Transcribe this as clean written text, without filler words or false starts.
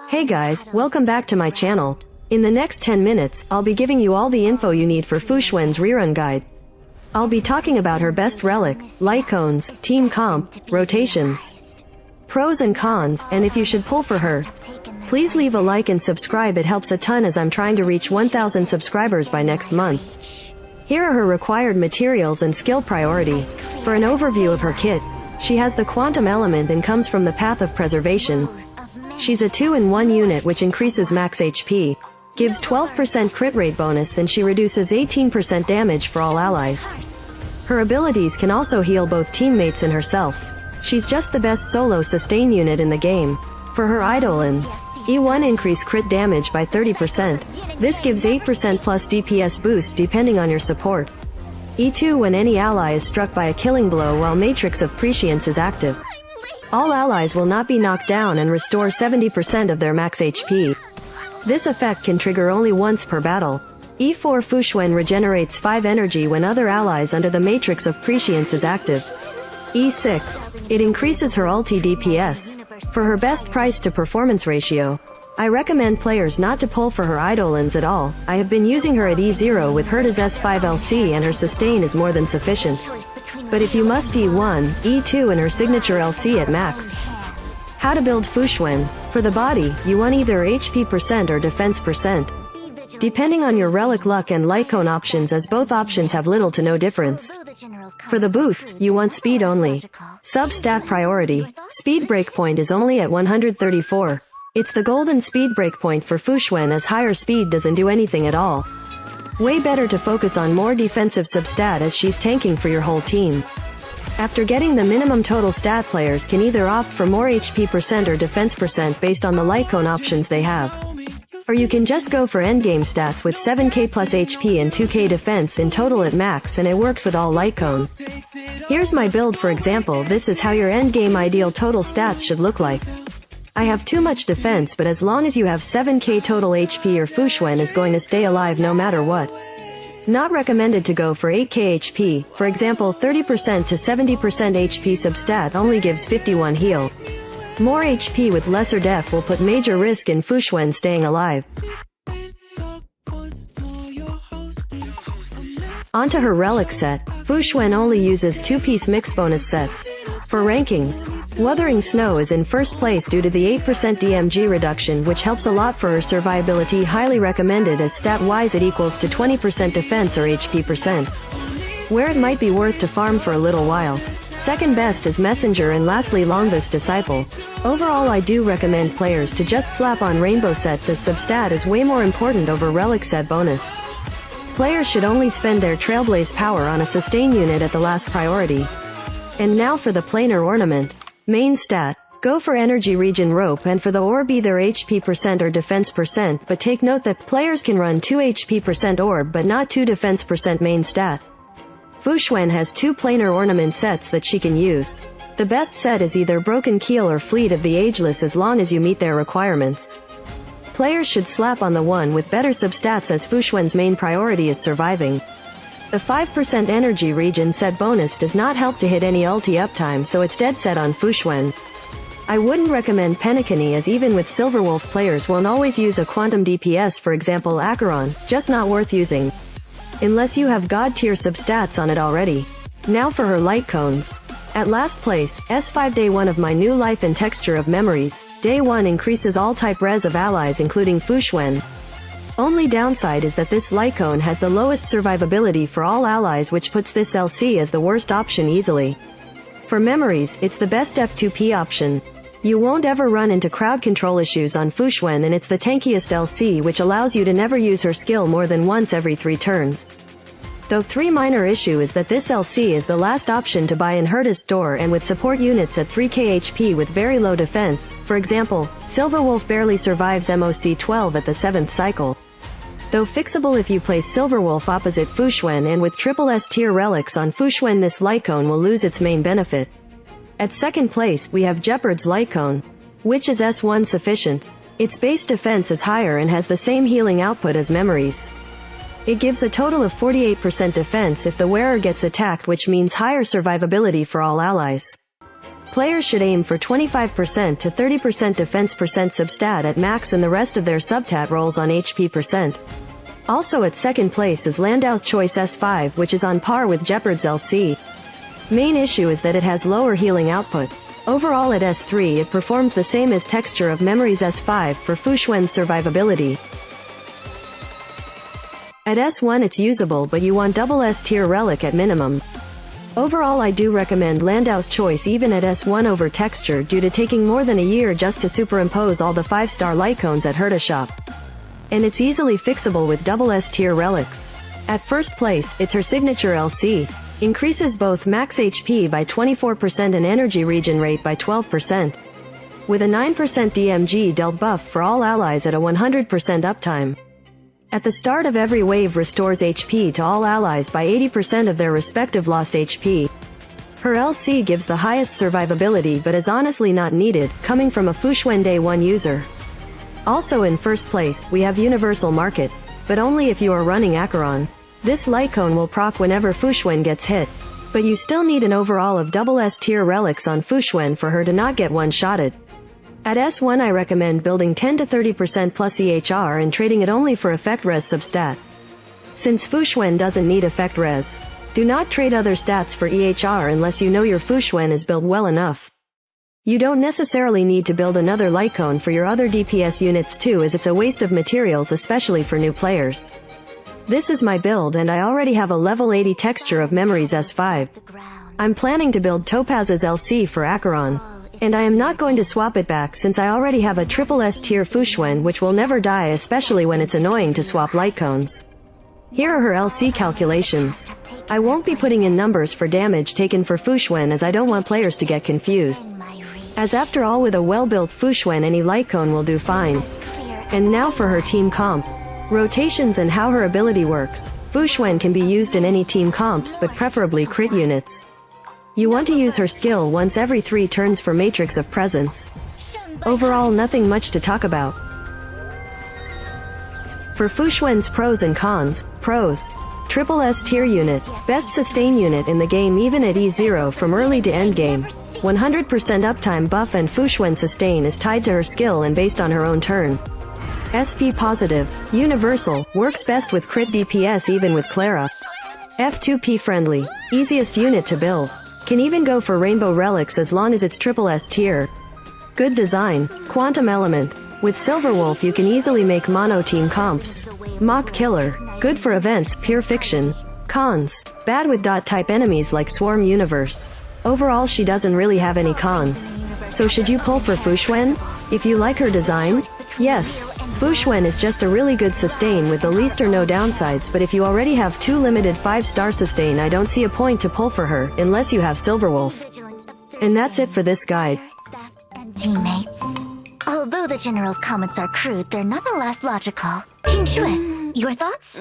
Hey guys, welcome back to my channel. In the next 10 minutes, I'll be giving you all the info you need for Fuxuan's Rerun guide. I'll be talking about her best relic, Lightcones, team comp, rotations, pros and cons, and if you should pull for her. Please leave a like and subscribe, it helps a ton as I'm trying to reach 1,000 subscribers by next month. Here are her required materials and skill priority. For an overview of her kit, she has the quantum element and comes from the path of preservation. She's a 2-in-1 unit which increases max HP, gives 12% crit rate bonus, and she reduces 18% damage for all allies. Her abilities can also heal both teammates and herself. She's just the best solo sustain unit in the game. For her Eidolons, E1 increase crit damage by 30%. This gives 8% plus DPS boost depending on your support. E2 when any ally is struck by a killing blow while Matrix of Prescience is active. All allies will not be knocked down and restore 70% of their max HP. This effect can trigger only once per battle. E4 Fuxuan regenerates 5 energy when other allies under the Matrix of Prescience is active. E6. It increases her ulti DPS. For her best price to performance ratio, I recommend players not to pull for her Eidolons at all. I have been using her at E0 with Herta's S5 LC and her sustain is more than sufficient. But if you must, E1, E2 and her signature LC at max. How to build Fuxuan. For the body, you want either HP % or defense %. Depending on your relic luck and Lightcone options, as both options have little to no difference. For the boots, you want speed only. Sub-stat priority. Speed breakpoint is only at 134. It's the golden speed breakpoint for Fuxuan, as higher speed doesn't do anything at all. Way better to focus on more defensive substat as she's tanking for your whole team. After getting the minimum total stat, players can either opt for more HP % or defense % based on the Lightcone options they have. Or you can just go for endgame stats with 7k plus HP and 2k defense in total at max, and it works with all Lightcone. Here's my build for example. This is how your endgame ideal total stats should look like. I have too much defense, but as long as you have 7k total HP, your Fuxuan is going to stay alive no matter what. Not recommended to go for 8k HP, for example 30% to 70% HP substat only gives 51 heal. More HP with lesser def will put major risk in Fuxuan staying alive. Onto her relic set. Fuxuan only uses 2-piece mix bonus sets. For rankings, Wuthering Snow is in first place due to the 8% DMG reduction, which helps a lot for her survivability. Highly recommended as stat-wise it equals to 20% defense or HP %. Where it might be worth to farm for a little while. Second best is Messenger, and lastly Longvis Disciple. Overall, I do recommend players to just slap on rainbow sets, as substat is way more important over relic set bonus. Players should only spend their Trailblaze power on a sustain unit at the last priority. And now for the Planar Ornament. Main stat. Go for Energy Regen Rope, and for the orb either HP % or defense %, but take note that players can run 2 HP % orb but not 2 defense % main stat. Fuxuan has 2 Planar Ornament sets that she can use. The best set is either Broken Keel or Fleet of the Ageless, as long as you meet their requirements. Players should slap on the one with better substats, as Fuxuan's main priority is surviving. The 5% energy regen set bonus does not help to hit any ulti uptime, so it's dead set on Fuxuan. I wouldn't recommend Penacony, as even with Silverwolf players won't always use a quantum DPS, for example Acheron, just not worth using. Unless you have god tier substats on it already. Now for her Lightcones. At last place, S5 Day 1 of my new life and texture of memories. Day 1 increases all type res of allies including Fuxuan. Only downside is that this Lightcone has the lowest survivability for all allies, which puts this LC as the worst option easily. For memories, it's the best F2P option. You won't ever run into crowd control issues on Fuxuan, and it's the tankiest LC, which allows you to never use her skill more than once every 3 turns. Though 3 minor issue is that this LC is the last option to buy in Herta's store, and with support units at 3k HP with very low defense. For example, Silverwolf barely survives MOC 12 at the 7th cycle. Though fixable if you place Silverwolf opposite Fuxuan, and with triple S tier relics on Fuxuan, this Lightcone will lose its main benefit. At second place, we have Jeopard's Lightcone, which is S1 sufficient. Its base defense is higher and has the same healing output as Memories. It gives a total of 48% defense if the wearer gets attacked, which means higher survivability for all allies. Players should aim for 25% to 30% defense percent substat at max and the rest of their subtat rolls on HP percent. Also at second place is Landau's Choice S5, which is on par with Jeopard's LC. Main issue is that it has lower healing output. Overall at S3 it performs the same as Texture of Memory's S5 for Fuxuan's survivability. At S1 it's usable, but you want double S tier relic at minimum. Overall I do recommend Landau's Choice even at S1 over Texture due to taking more than a year just to superimpose all the 5-star Lightcones at Herta Shop. And it's easily fixable with double S tier relics. At first place, it's her signature LC. Increases both max HP by 24% and energy regen rate by 12%. With a 9% DMG dealt buff for all allies at a 100% uptime. At the start of every wave restores HP to all allies by 80% of their respective lost HP. Her LC gives the highest survivability but is honestly not needed, coming from a Fuxuan Day 1 user. Also in first place, we have Universal Market, but only if you are running Acheron. This Lightcone will proc whenever Fuxuan gets hit, but you still need an overall of double S tier relics on Fuxuan for her to not get one-shotted. At S1 I recommend building 10 to 30% plus EHR and trading it only for effect res substat. Since Fuxuan doesn't need effect res, do not trade other stats for EHR unless you know your Fuxuan is built well enough. You don't necessarily need to build another Lightcone for your other DPS units too, as it's a waste of materials, especially for new players. This is my build and I already have a level 80 Texture of Memories S5. I'm planning to build Topaz's LC for Acheron. And I am not going to swap it back since I already have a triple S tier Fuxuan which will never die, especially when it's annoying to swap Lightcones. Here are her LC calculations. I won't be putting in numbers for damage taken for Fuxuan as I don't want players to get confused. As after all, with a well-built Fuxuan any Lightcone will do fine. And now for her team comp. Rotations and how her ability works. Fuxuan can be used in any team comps but preferably crit units. You want to use her skill once every 3 turns for Matrix of Presence. Overall nothing much to talk about. For Fuxuan's pros and cons. Pros. Triple S tier unit. Best sustain unit in the game even at E0 from early to end game. 100% uptime buff and Fuxuan sustain is tied to her skill and based on her own turn. SP positive. Universal. Works best with crit DPS even with Clara. F2P friendly. Easiest unit to build. Can even go for rainbow relics as long as it's triple S tier. Good design. Quantum element. With Silverwolf you can easily make mono team comps. Mock killer. Good for events, pure fiction. Cons. Bad with dot type enemies like Swarm Universe. Overall she doesn't really have any cons. So should you pull for Fuxuan? If you like her design? Yes. Fuxuan is just a really good sustain with the least or no downsides, but if you already have 2 limited 5-star sustain I don't see a point to pull for her, unless you have Silverwolf. And that's it for this guide. Teammates. Although the General's comments are crude, they're nonetheless logical. Jin Shui, your thoughts?